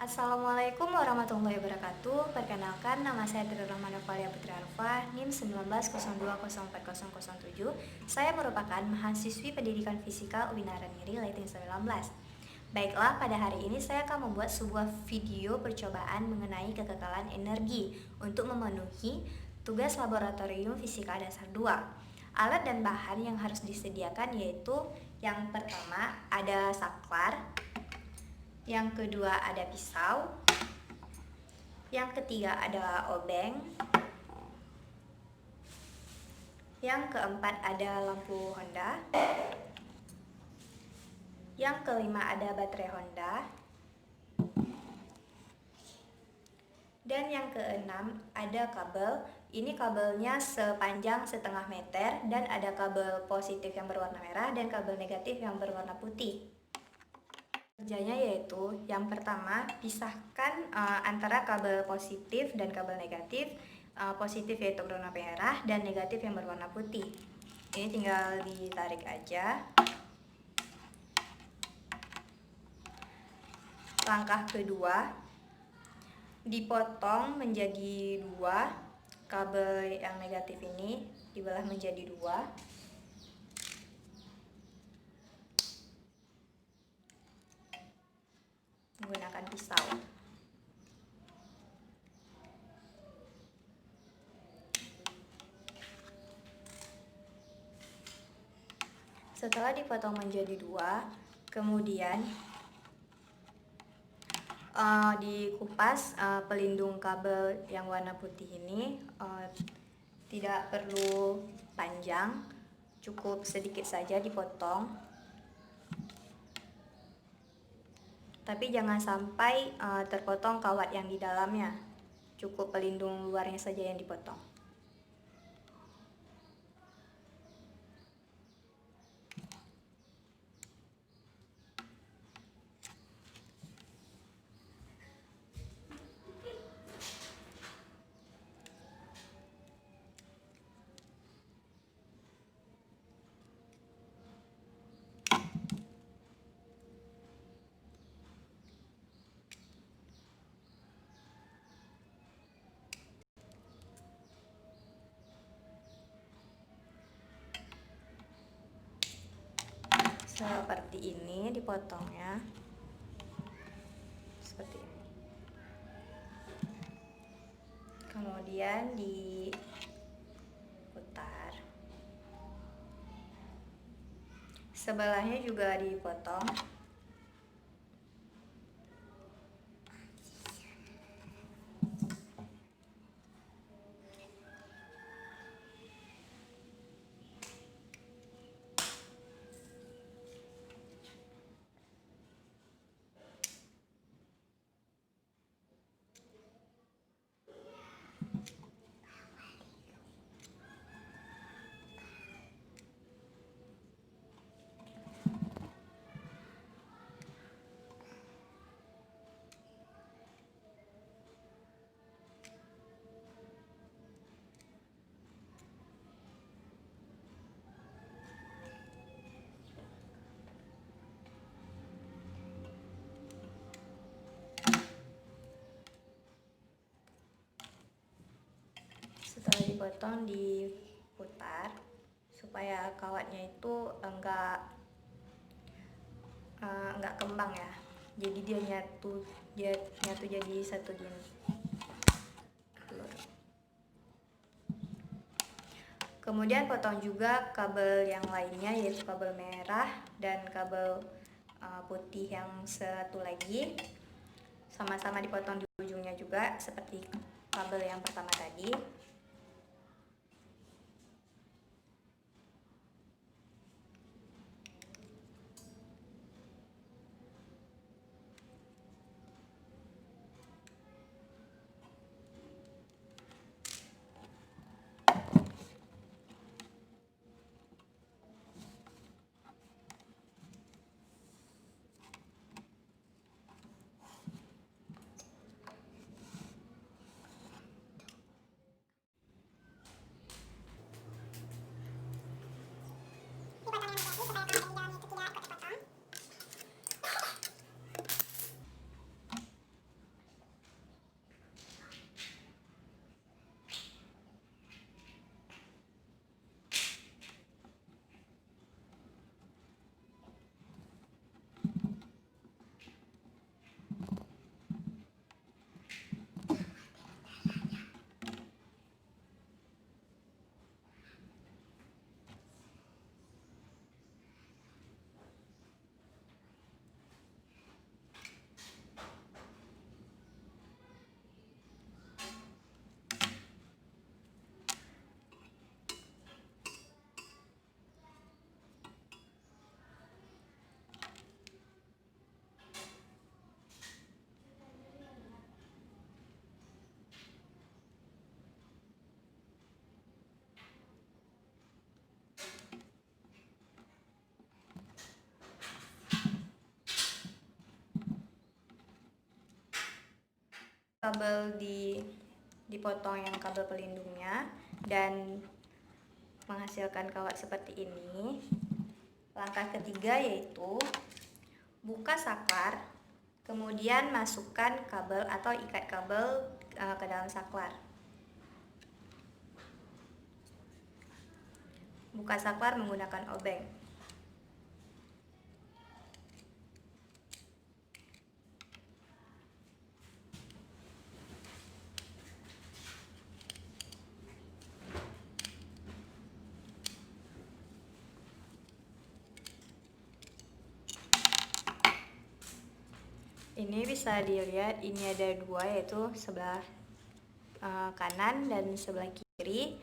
Assalamualaikum warahmatullahi wabarakatuh. Perkenalkan, nama saya Tri Rahmana Valia Putri Arfa, NIM 19020407. Saya merupakan mahasiswi Pendidikan Fisika UIN Raniri Lighting 19. Baiklah, pada hari ini saya akan membuat sebuah video percobaan mengenai kekekalan energi untuk memenuhi tugas laboratorium fisika dasar 2. Alat dan bahan yang harus disediakan yaitu yang pertama ada saklar, yang kedua ada pisau, yang ketiga adalah obeng, yang keempat ada lampu Honda, yang kelima ada baterai Honda, dan yang keenam ada kabel. Ini kabelnya sepanjang 1,5 meter dan ada kabel positif yang berwarna merah dan kabel negatif yang berwarna putih. Kerjanya yaitu yang pertama, pisahkan antara kabel positif dan kabel negatif. Positif yaitu berwarna merah dan negatif yang berwarna putih. Ini tinggal ditarik aja. Langkah kedua, dipotong menjadi 2. Kabel yang negatif ini dibelah menjadi 2. Menggunakan pisau. Setelah dipotong menjadi 2, kemudian dikupas pelindung kabel yang warna putih ini. Tidak perlu panjang, cukup sedikit saja dipotong. Tapi jangan sampai terpotong kawat yang di dalamnya. Cukup pelindung luarnya saja yang dipotong. Seperti ini dipotongnya. Seperti ini. Kemudian diputar. Sebelahnya juga dipotong. Setelah dipotong, diputar supaya kawatnya itu enggak kembang ya. Jadi dia nyatu jadi satu gini. Kemudian potong juga kabel yang lainnya yaitu kabel merah dan kabel putih yang satu lagi. Sama-sama dipotong di ujungnya juga seperti kabel yang pertama tadi. Kabel dipotong yang kabel pelindungnya dan menghasilkan kawat seperti ini. Langkah ketiga yaitu buka saklar, kemudian masukkan kabel atau ikat kabel ke dalam saklar. Buka saklar menggunakan obeng. Ini bisa dilihat, ini ada dua, yaitu sebelah kanan dan sebelah kiri,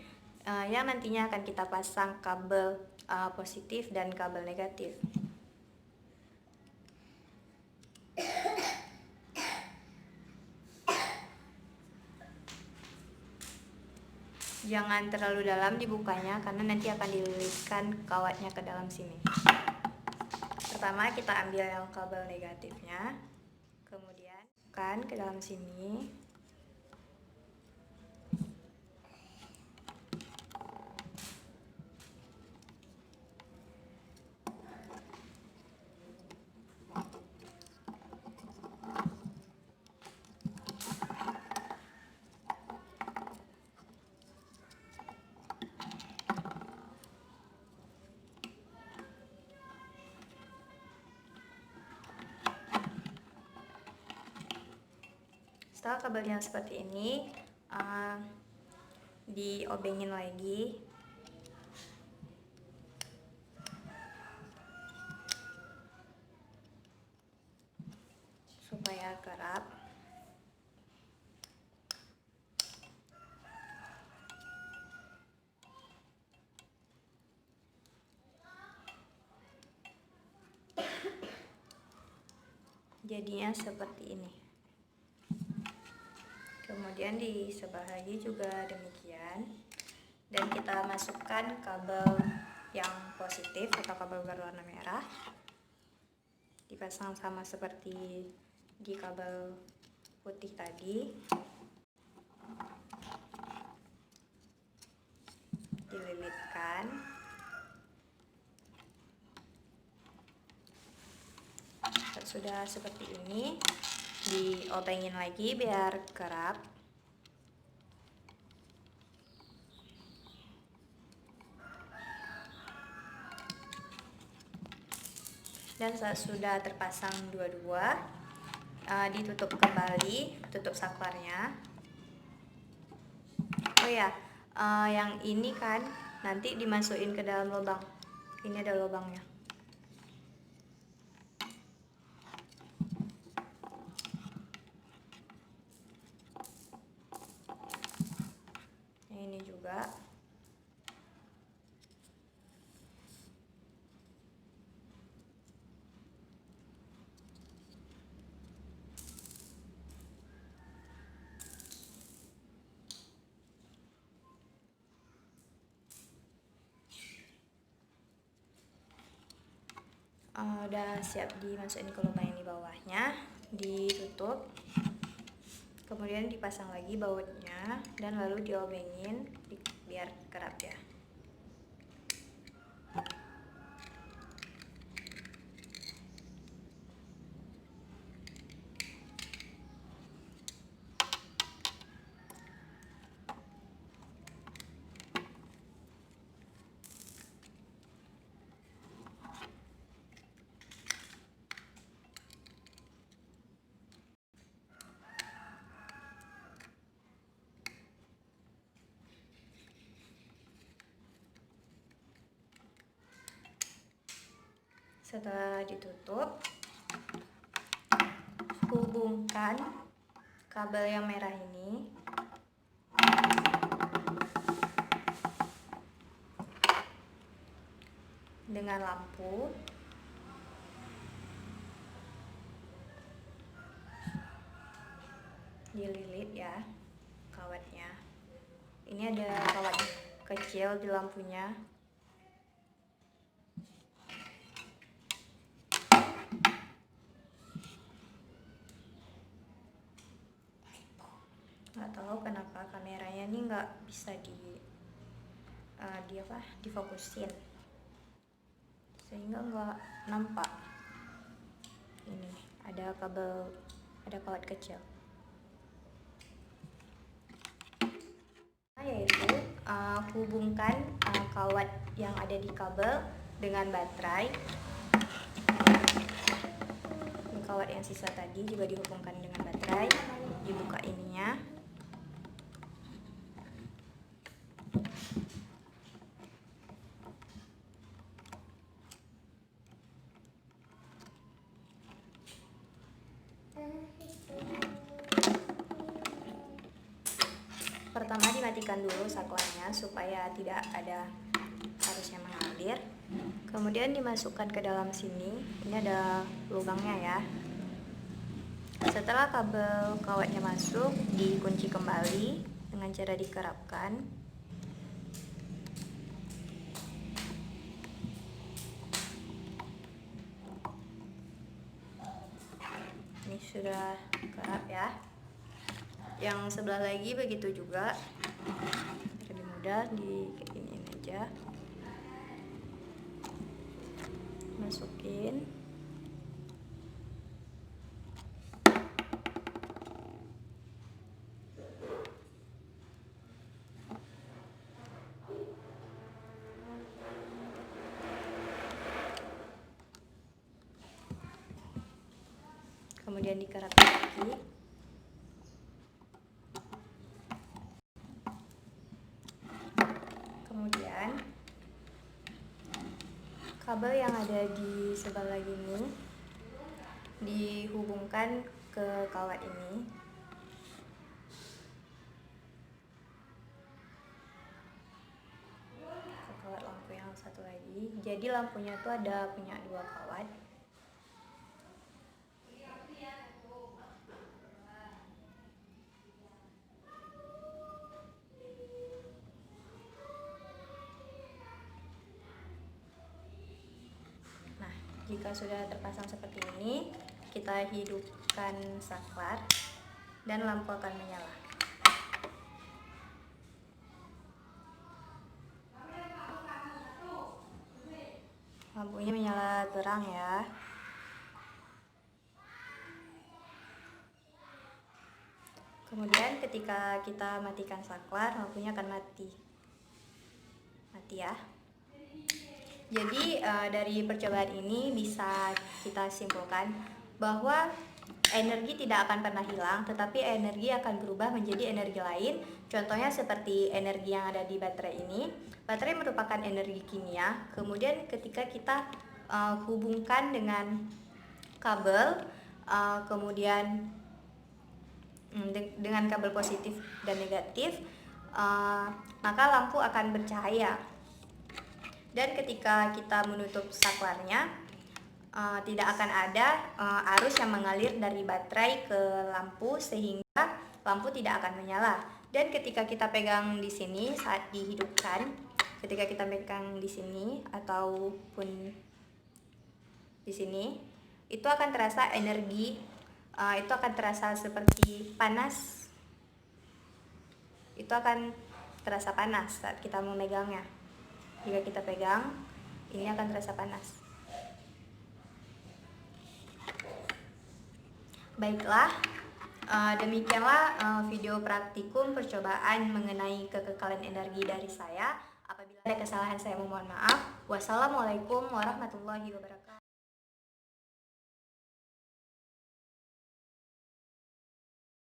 yang nantinya akan kita pasang kabel positif dan kabel negatif. Jangan terlalu dalam dibukanya karena nanti akan dililitkan kawatnya ke dalam sini. Pertama kita ambil yang kabel negatifnya, kemudian kan ke dalam sini. Setelah kabelnya seperti ini, diobengin lagi. Supaya kerap. Jadinya seperti ini. Kemudian di sebelah lagi juga demikian. Dan kita masukkan kabel yang positif atau kabel berwarna merah. Dipasang sama seperti di kabel putih tadi. Dililitkan. Sudah seperti ini, diobengin lagi biar kerap. Dan saat sudah terpasang dua-dua, ditutup kembali, tutup saklarnya. Oh ya, yang ini kan nanti dimasukin ke dalam lubang. Ini ada lubangnya. Ini juga. Udah siap dimasukin ke lubang yang di bawahnya, ditutup, kemudian dipasang lagi bautnya dan lalu diobengin biar kerap ya. Setelah ditutup, hubungkan kabel yang merah ini dengan lampu. Dililit ya kawatnya. Ini ada kawat kecil di lampunya. Nggak tahu kenapa kameranya ini nggak bisa difokusin, sehingga nggak nampak. Ini ada kawat kecil, yaitu hubungkan kawat yang ada di kabel dengan baterai. Kawat yang sisa tadi juga dihubungkan dengan baterai, dibuka ininya. Pertama dimatikan dulu saklarnya supaya tidak ada arus yang mengalir. Kemudian dimasukkan ke dalam sini. Ini ada lubangnya ya. Setelah kabel kawatnya masuk, dikunci kembali dengan cara dikerapkan. Ini sudah kerap ya. Yang sebelah lagi begitu juga, lebih mudah diginiin aja, masukin. Kemudian dikerap lagi. Kemudian kabel yang ada di sebelah ini dihubungkan ke kawat ini. Ke kawat lampu yang satu lagi. Jadi lampunya itu punya 2 kawat. Jika sudah terpasang seperti ini, kita hidupkan saklar dan lampu akan menyala. Lampunya menyala terang ya. Kemudian ketika kita matikan saklar, lampunya akan mati ya. Jadi dari percobaan ini bisa kita simpulkan bahwa energi tidak akan pernah hilang, tetapi energi akan berubah menjadi energi lain. Contohnya seperti energi yang ada di baterai ini. Baterai merupakan energi kimia. Kemudian ketika kita hubungkan dengan kabel, kemudian dengan kabel positif dan negatif, maka lampu akan bercahaya. Dan ketika kita menutup saklarnya, tidak akan ada arus yang mengalir dari baterai ke lampu, sehingga lampu tidak akan menyala. Dan ketika kita pegang di sini saat dihidupkan, ketika kita pegang di sini ataupun di sini, itu akan terasa energi, itu akan terasa seperti panas. Itu akan terasa panas saat kita memegangnya. Jika kita pegang, ini akan terasa panas. Baiklah, demikianlah video praktikum percobaan mengenai kekekalan energi dari saya. Apabila ada kesalahan, saya mohon maaf. Wassalamualaikum warahmatullahi wabarakatuh.